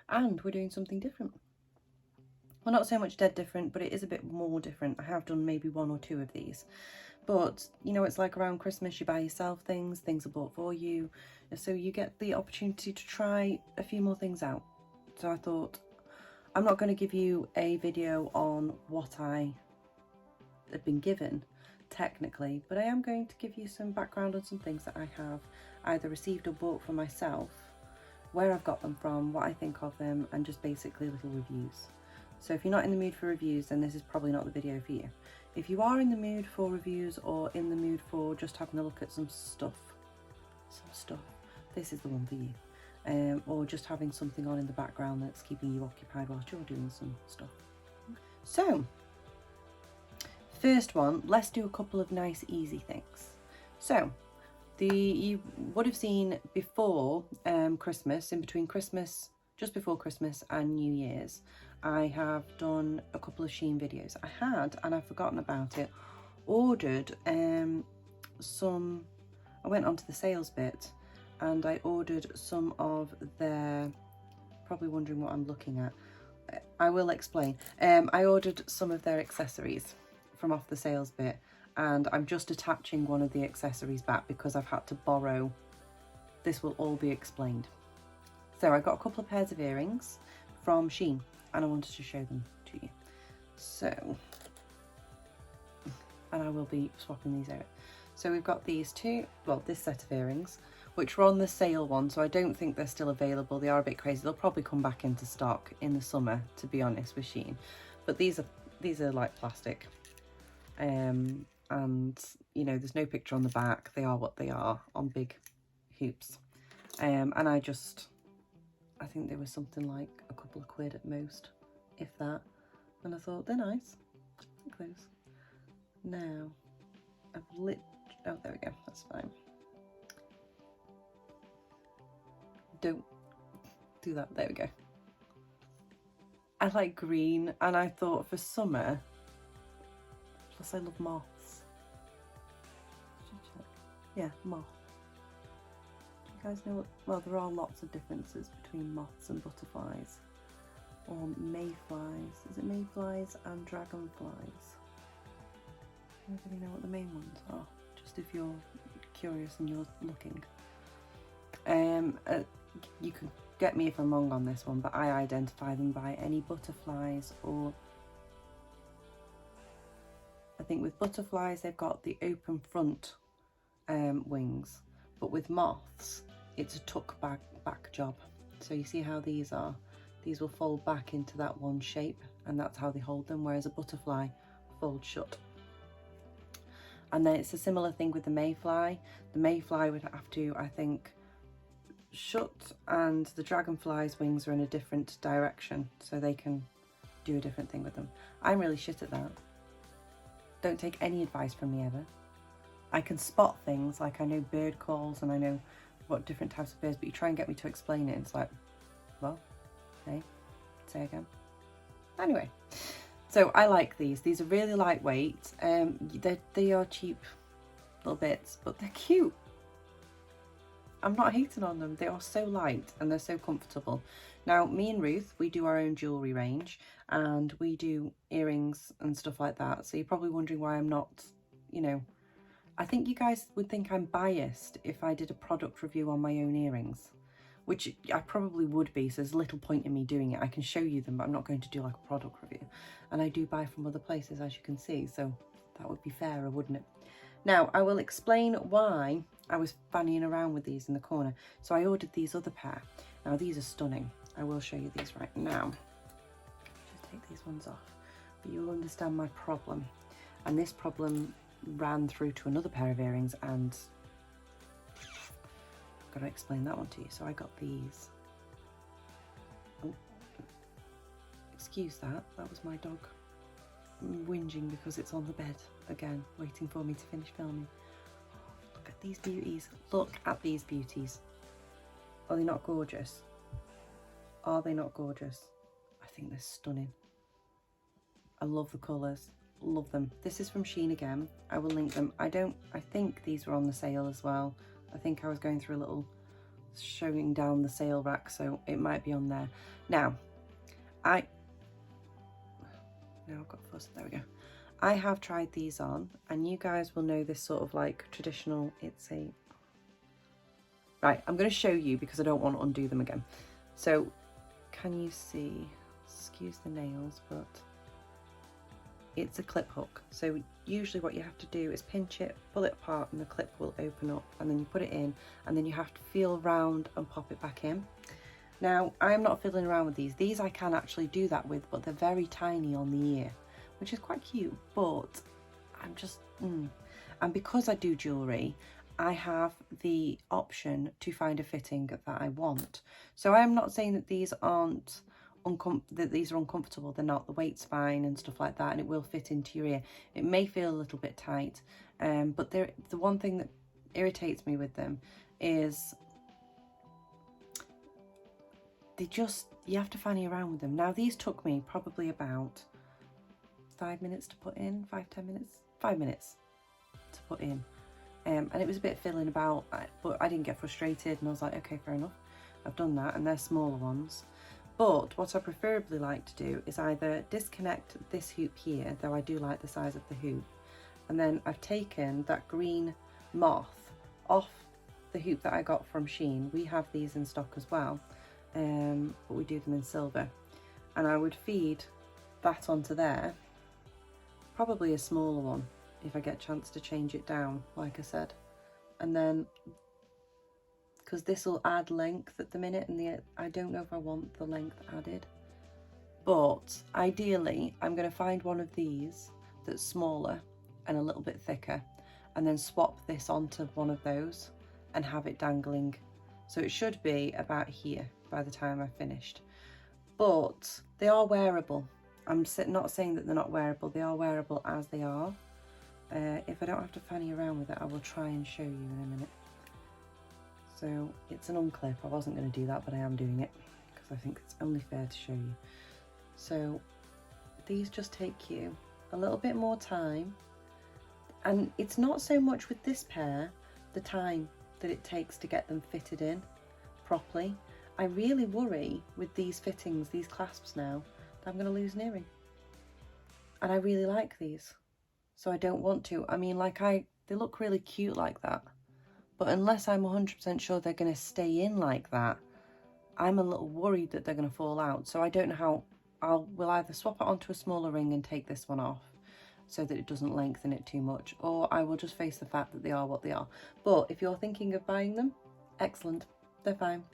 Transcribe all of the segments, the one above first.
and we're doing something different. Well, not so much dead different, but it is a bit more different. I have done maybe 1 or 2 of these, but you know, it's like around Christmas you buy yourself things are bought for you, so you get the opportunity to try a few more things out. So I thought, I'm not going to give you a video on what I have been given technically, but I am going to give you some background on some things that I have either received or bought for myself, where I've got them from, what I think of them, and just basically little reviews. So if you're not in the mood for reviews, then this is probably not the video for you. If you are in the mood for reviews or in the mood for just having a look at some stuff, this is the one for you. Or just having something on in the background that's keeping you occupied whilst you're doing some stuff. So, first one, let's do a couple of nice easy things. So, you would have seen before Christmas, in between Christmas, just before Christmas and New Year's, I have done a couple of Shein videos. I had, and I've forgotten about it, ordered some, I went onto the sales bit and I ordered some of their, probably wondering what I'm looking at, I will explain. I ordered some of their accessories from off the sales bit, and I'm just attaching one of the accessories back because I've had to borrow. This will all be explained. So I got a couple of pairs of earrings from Shein and I wanted to show them to you. So, and I will be swapping these out. So we've got these two, well, this set of earrings, which were on the sale one, so I don't think they're still available. They are a bit crazy. They'll probably come back into stock in the summer, to be honest, with Shein. But these are like plastic. And you know, there's no picture on the back. They are what they are on big hoops. And I think they were something like a couple of quid at most, if that. And I thought, they're nice. Look at those. Now, oh, there we go, that's fine. Don't do that, there we go. I like green, and I thought for summer, plus I love moths. Yeah, moth. Do you guys know what, well, there are lots of differences between moths and butterflies. Or mayflies. Is it mayflies and dragonflies? Anybody know what the main ones are? Just if you're curious and you're looking. You can get me if I'm wrong on this one, but I identify them by any butterflies, or I think with butterflies they've got the open front wings, but with moths it's a tuck back job. So you see how these are? These will fold back into that one shape, and that's how they hold them, whereas a butterfly folds shut. And then it's a similar thing with the mayfly. The mayfly would have to, I think, shut, and the dragonfly's wings are in a different direction, so they can do a different thing with them. I'm really shit at that. Don't take any advice from me ever. I can spot things, like I know bird calls and I know what different types of birds, but you try and get me to explain it, it's like, well, hey, say again. Anyway, so I like these. These are really lightweight. They are cheap little bits, but they're cute. I'm not hating on them. They are so light and they're so comfortable. Now, me and Ruth, we do our own jewellery range, and we do earrings and stuff like that. So you're probably wondering why I'm not, you know, I think you guys would think I'm biased if I did a product review on my own earrings, which I probably would be, so there's little point in me doing it. I can show you them, but I'm not going to do like a product review. And I do buy from other places, as you can see, so that would be fairer, wouldn't it? Now, I will explain why I was fannying around with these in the corner. So I ordered these other pair. Now, these are stunning. I will show you these right now. Just take these ones off, but you'll understand my problem. And this problem ran through to another pair of earrings, and I've got to explain that one to you. So I got these. Oh, excuse that. That was my dog whinging because it's on the bed again, waiting for me to finish filming. Look at these beauties. Look at these beauties. Are they not gorgeous? Are they not gorgeous? I think they're stunning. I love the colours. Love them. This is from Shein again. I will link them. I think these were on the sale as well. I think I was going through a little showing down the sale rack, so it might be on there. Now I've got fuss. There we go. I have tried these on, and you guys will know this sort of like traditional, it's a, right, I'm going to show you because I don't want to undo them again. So can you see, excuse the nails, but it's a clip hook. So usually what you have to do is pinch it, pull it apart, and the clip will open up, and then you put it in, and then you have to feel round and pop it back in. Now, I'm not fiddling around with these. These I can actually do that with, but they're very tiny on the ear, which is quite cute, but I'm just, And because I do jewellery, I have the option to find a fitting that I want. So I'm not saying that these aren't these are uncomfortable. They're not. The weight's fine and stuff like that, and it will fit into your ear. It may feel a little bit tight, but the one thing that irritates me with them is you have to fanny around with them. Now these took me probably about 5 minutes to put in, 5-10 minutes, 5 minutes to put in, and it was a bit fiddling about, but I didn't get frustrated, and I was like, okay, fair enough, I've done that. And they're smaller ones. But what I preferably like to do is either disconnect this hoop here, though I do like the size of the hoop, and then I've taken that green moth off the hoop that I got from Shein. We have these in stock as well, but we do them in silver, and I would feed that onto there, probably a smaller one if I get a chance to change it down, like I said, and then because this will add length at the minute, and I don't know if I want the length added, but ideally I'm going to find one of these that's smaller and a little bit thicker, and then swap this onto one of those and have it dangling. So it should be about here by the time I've finished, but they are wearable. I'm not saying that they're not wearable. They are wearable as they are. If I don't have to fanny around with it, I will try and show you in a minute. So it's an unclip. I wasn't going to do that, but I am doing it because I think it's only fair to show you. So these just take you a little bit more time, and it's not so much with this pair the time that it takes to get them fitted in properly. I really worry with these fittings, these clasps now, that I'm going to lose an earring, and I really like these, so I don't want to. I mean, like, they look really cute like that, but unless I'm 100% sure they're going to stay in like that, I'm a little worried that they're going to fall out. So I don't know how. We'll either swap it onto a smaller ring and take this one off so that it doesn't lengthen it too much, or I will just face the fact that they are what they are. But if you're thinking of buying them, excellent, they're fine.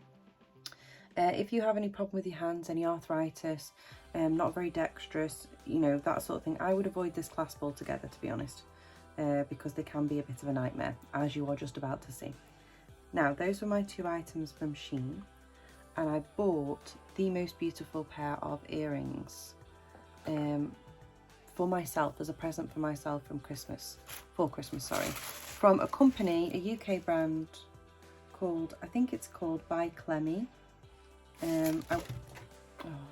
If you have any problem with your hands, any arthritis, not very dexterous, you know, that sort of thing, I would avoid this clasp altogether, to be honest. Because they can be a bit of a nightmare, as you are just about to see. Now, those were my 2 items from Shein, and I bought the most beautiful pair of earrings for myself, as a present for myself for Christmas, from a company, a UK brand called, I think it's called By Clemmy. I've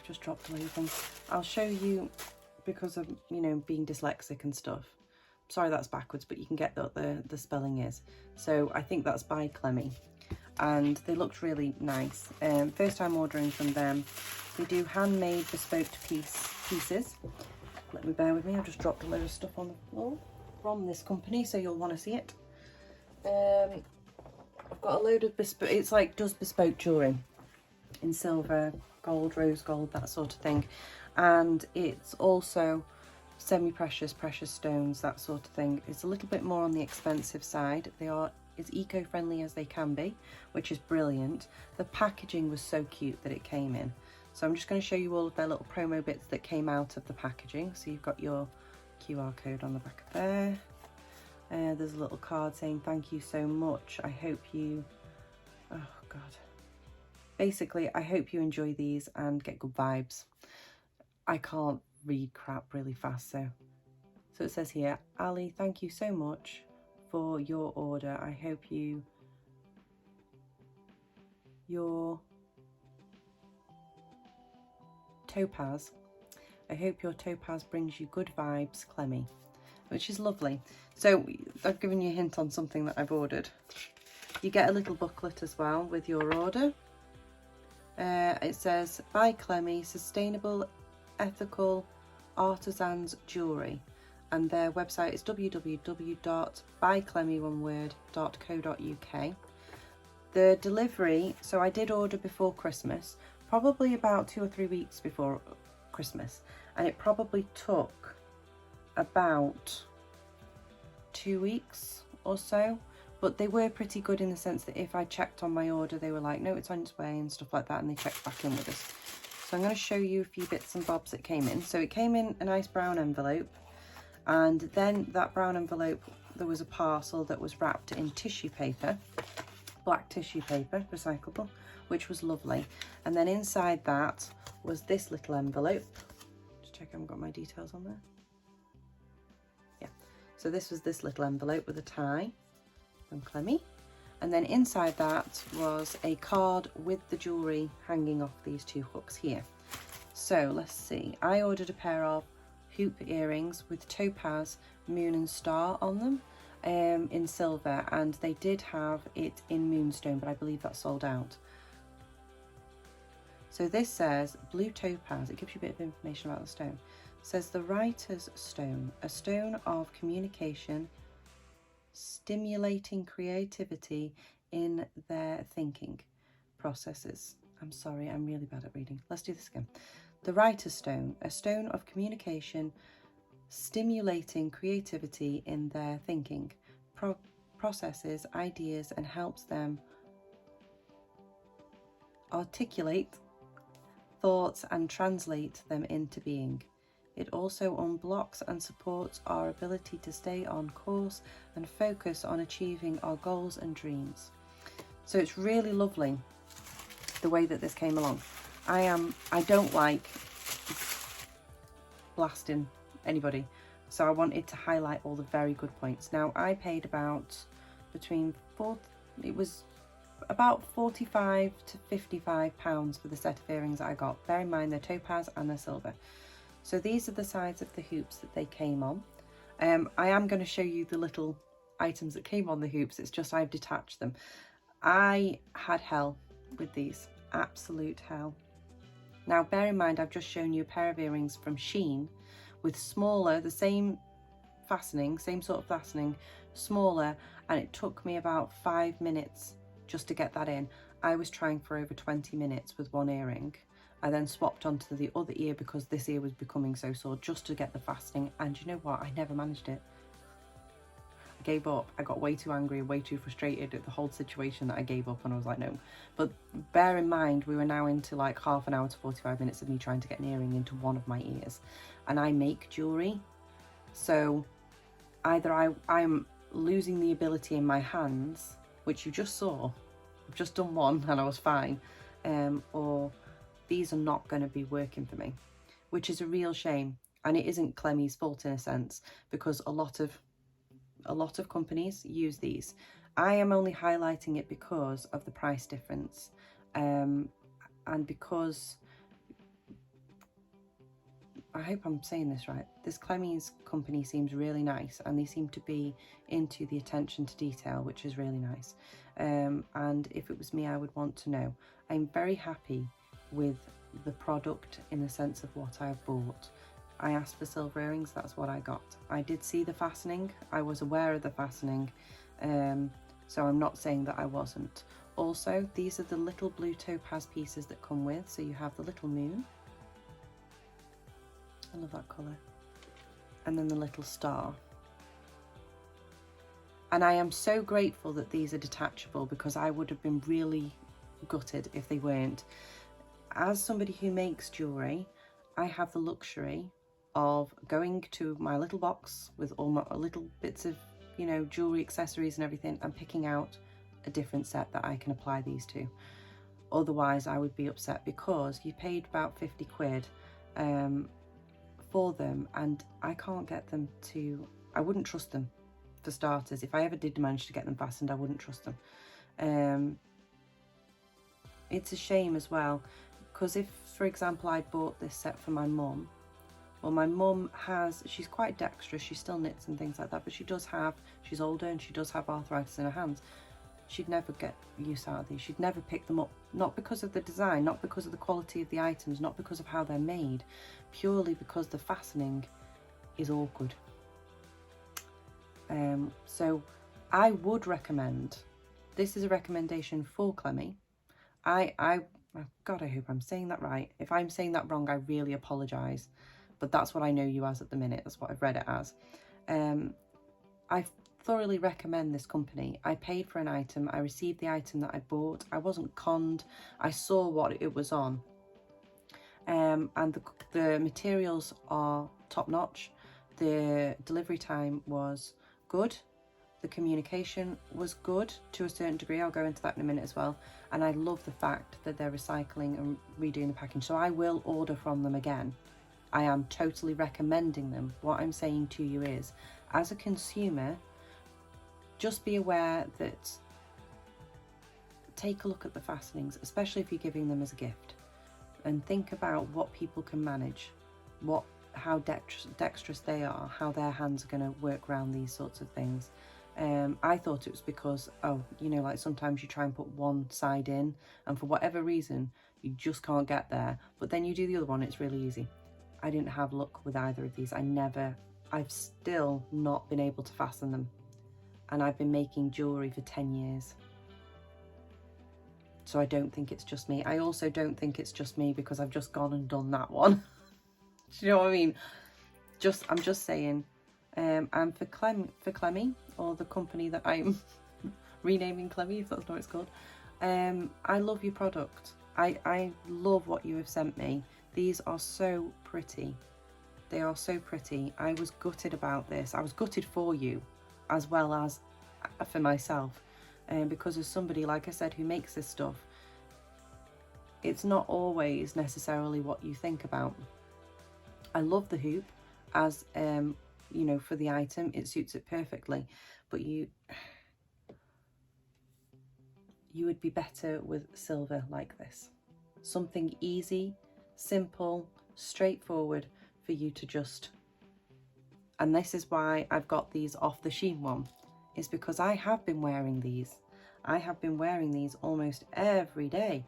just dropped a little thing. I'll show you, because of, you know, being dyslexic and stuff. Sorry, that's backwards, but you can get the spelling is. So I think that's By Clemmy, and they looked really nice. First time ordering from them. They do handmade bespoke pieces. Let me bear with me. I've just dropped a load of stuff on the floor from this company, so you'll want to see it. I've got a load of bespoke. It's like does bespoke jewellery in silver, gold, rose gold, that sort of thing, and it's also semi-precious, precious stones, that sort of thing. It's a little bit more on the expensive side. They are as eco-friendly as they can be, which is brilliant. The packaging was so cute that it came in. So I'm just going to show you all of their little promo bits that came out of the packaging. So you've got your QR code on the back of there. There's a little card saying thank you so much. I hope you, oh God. Basically, I hope you enjoy these and get good vibes. I can't read crap really fast, so it says here, Ali, thank you so much for your order. I hope your topaz brings you good vibes, Clemmy, which is lovely. So I've given you a hint on something that I've ordered. You get a little booklet as well with your order. It says, by Clemmy, sustainable, ethical artisans jewellery. And their website is www.byclemmywoneword.co.uk. The delivery, so I did order before Christmas, probably about 2 or 3 weeks before Christmas, and it probably took about 2 weeks or so, but they were pretty good in the sense that if I checked on my order, they were like, no, it's on its way and stuff like that, and they checked back in with us. So I'm going to show you a few bits and bobs that came in. So it came in a nice brown envelope, and then that brown envelope, there was a parcel that was wrapped in tissue paper, black tissue paper, recyclable, which was lovely. And then inside that was this little envelope. Just check I haven't got my details on there. Yeah, so this was this little envelope with a tie from Clemmy. And then inside that was a card with the jewellery hanging off these 2 hooks here. So let's see, I ordered a pair of hoop earrings with topaz, moon and star on them in silver, and they did have it in moonstone, but I believe that's sold out. So this says blue topaz. It gives you a bit of information about the stone. It says the writer's stone, a stone of communication, stimulating creativity in their thinking processes. I'm sorry, I'm really bad at reading. Let's do this again. The writer's stone, a stone of communication, stimulating creativity in their thinking processes, ideas, and helps them articulate thoughts and translate them into being. It also unblocks and supports our ability to stay on course and focus on achieving our goals and dreams. So it's really lovely the way that this came along. I don't like blasting anybody, so I wanted to highlight all the very good points. Now I paid about it was about £45 to £55 for the set of earrings that I got. Bear in mind they're topaz and they're silver. So these are the sides of the hoops that they came on. I am going to show you the little items that came on the hoops. It's just I've detached them. I had hell with these, absolute hell. Now bear in mind I've just shown you a pair of earrings from Shein with smaller, the same fastening, same sort of fastening, smaller, and it took me about 5 minutes just to get that in. I was trying for over 20 minutes with one earring. I then swapped onto the other ear because this ear was becoming so sore just to get the fastening, and you know what, I never managed it. I gave up. I got way too angry, way too frustrated at the whole situation that I gave up, and I was like, no. But bear in mind, we were now into like half an hour to 45 minutes of me trying to get an earring into one of my ears. And I make jewellery, so either I'm losing the ability in my hands, which you just saw, I've just done one and I was fine, or these are not going to be working for me, which is a real shame. And it isn't Clemmy's fault in a sense, because a lot of companies use these. I am only highlighting it because of the price difference, and because I hope I'm saying this right. This Clemmy's company seems really nice, and they seem to be into the attention to detail, which is really nice. And if it was me, I would want to know. I'm very happy with the product in the sense of what I've bought. I asked for silver earrings, that's what I got. I did see the fastening, I was aware of the fastening, so I'm not saying that I wasn't. Also, these are the little blue topaz pieces that come with, so you have the little moon. I love that colour. And then the little star. And I am so grateful that these are detachable, because I would have been really gutted if they weren't. As somebody who makes jewellery, I have the luxury of going to my little box with all my little bits of, you know, jewellery, accessories and everything, and picking out a different set that I can apply these to. Otherwise I would be upset, because you paid about 50 quid for them, and I can't get them to, I wouldn't trust them for starters. If I ever did manage to get them fastened, I wouldn't trust them. It's a shame as well, because if, for example, I bought this set for my mum, well, my mum she's quite dexterous, she still knits and things like that, but she's older and she does have arthritis in her hands. she'd never get use out of these. She'd never pick them up, not because of the design, not because of the quality of the items, not because of how they're made, purely because the fastening is awkward. So I would recommend, this is a recommendation for Clemmy. Oh God, I hope I'm saying that right. If I'm saying that wrong, I really apologise. But that's what I know you as at the minute. That's what I've read it as. I thoroughly recommend this company. I paid for an item. I received the item that I bought. I wasn't conned. I saw what it was on. And the materials are top notch. The delivery time was good. The communication was good to a certain degree. I'll go into that in a minute as well. And I love the fact that they're recycling and redoing the packaging. So I will order from them again. I am totally recommending them. What I'm saying to you is, as a consumer, just be aware that take a look at the fastenings, especially if you're giving them as a gift, and think about what people can manage, how dexterous they are, how their hands are going to work around these sorts of things. I thought it was because, like sometimes you try and put one side in and for whatever reason you just can't get there, but then you do the other one, it's really easy. I didn't have luck with either of these. I've still not been able to fasten them, and I've been making jewellery for 10 years. So I don't think it's just me. I also don't think it's just me because I've just gone and done that one. Do you know what I mean? I'm just saying. And for Clemmy, or the company that I'm renaming Clemmy, if that's not what it's called, I love your product. I love what you have sent me. These are so pretty. They are so pretty. I was gutted about this. I was gutted for you as well as for myself. Because as somebody, like I said, who makes this stuff, it's not always necessarily what you think about. I love the hoop as, for the item. It suits it perfectly. But you would be better with silver like this. Something easy, simple, straightforward for you to just... And this is why I've got these off the Shein one. Is because I have been wearing these. I have been wearing these almost every day.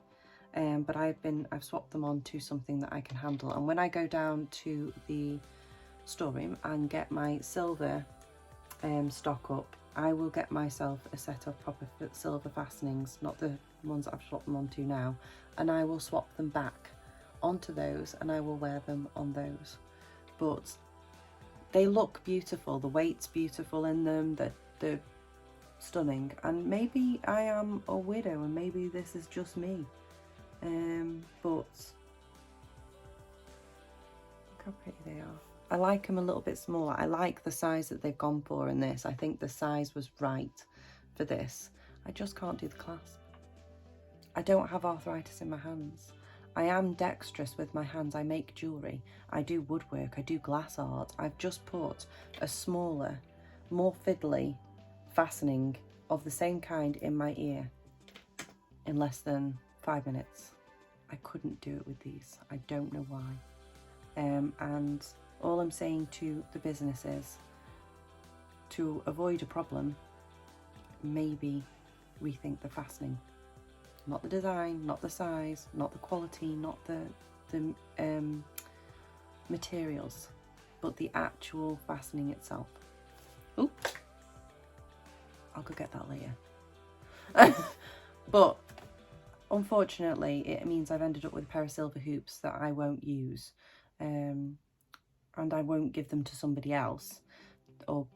But I've swapped them on to something that I can handle. And when I go down to the storeroom and get my silver stock up, I will get myself a set of proper silver fastenings, not the ones that I've swapped them onto now, and I will swap them back onto those and I will wear them on those. But they look beautiful, the weight's beautiful in them, they're stunning, and maybe I am a widow and maybe this is just me, but look how pretty they are. I like them a little bit smaller. I like the size that they've gone for in this. I think the size was right for this. I just can't do the clasp. I don't have arthritis in my hands. I am dexterous with my hands. I make jewellery. I do woodwork. I do glass art. I've just put a smaller, more fiddly fastening of the same kind in my ear in less than 5 minutes. I couldn't do it with these. I don't know why. And all I'm saying to the business is, to avoid a problem, maybe rethink the fastening. Not the design, not the size, not the quality, not the materials, but the actual fastening itself. Ooh, I'll go get that later. But unfortunately, it means I've ended up with a pair of silver hoops that I won't use. And I won't give them to somebody else or,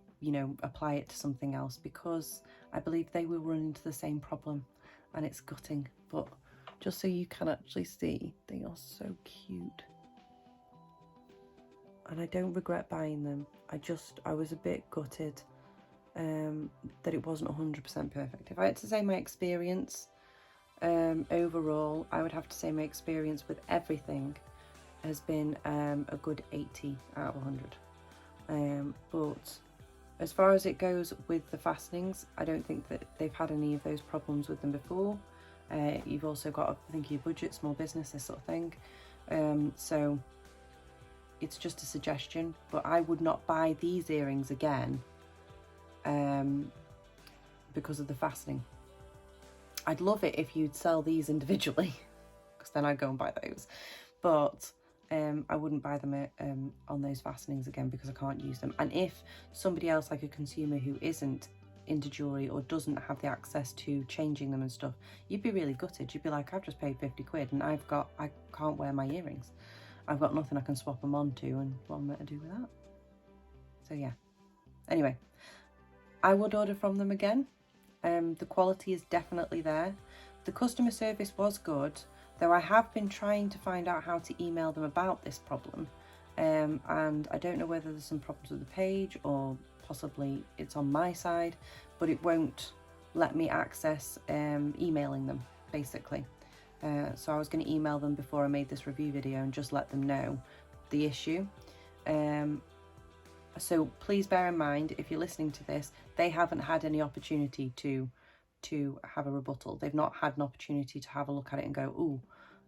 apply it to something else, because I believe they will run into the same problem, and it's gutting. But just so you can actually see, they are so cute. And I don't regret buying them. I was a bit gutted that it wasn't 100% perfect. If I had to say my experience overall, I would have to say my experience with everything has been a good 80 out of 100. But as far as it goes with the fastenings, I don't think that they've had any of those problems with them before. You've also got to think of your budget, small business, this sort of thing. So it's just a suggestion, but I would not buy these earrings again because of the fastening. I'd love it if you'd sell these individually, because then I'd go and buy those. But I wouldn't buy them on those fastenings again, because I can't use them. And if somebody else, like a consumer who isn't into jewellery or doesn't have the access to changing them and stuff, you'd be really gutted. You'd be like, I've just paid 50 quid and I can't wear my earrings. I've got nothing I can swap them onto, and what am I meant to do with that? So yeah. Anyway, I would order from them again. The quality is definitely there. The customer service was good, though I have been trying to find out how to email them about this problem. And I don't know whether there's some problems with the page, or possibly it's on my side, but it won't let me access emailing them, basically. So I was going to email them before I made this review video and just let them know the issue. So please bear in mind, if you're listening to this, they haven't had any opportunity to have a rebuttal. They've not had an opportunity to have a look at it and go, ooh,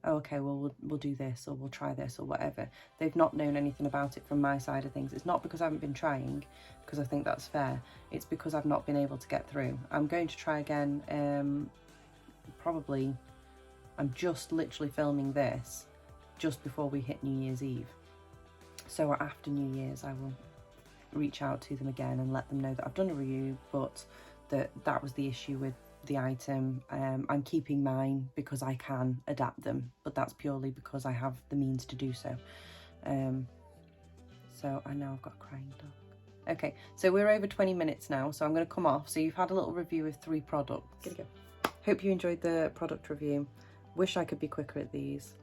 okay, well, we'll do this, or we'll try this, or whatever. They've not known anything about it from my side of things. It's not because I haven't been trying, because I think that's fair. It's because I've not been able to get through. I'm going to try again, probably. I'm just literally filming this just before we hit New Year's Eve. So after New Year's, I will reach out to them again and let them know that I've done a review, but that was the issue with the item. I'm keeping mine because I can adapt them, but that's purely because I have the means to do so. So I know I've got a crying dog. Okay, so we're over 20 minutes now, so I'm going to come off. So you've had a little review of 3 products. Gonna go. Hope you enjoyed the product review. Wish I could be quicker at these.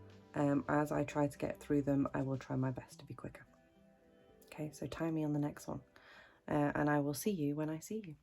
As I try to get through them, I will try my best to be quicker. Okay, so time me on the next one, and I will see you when I see you.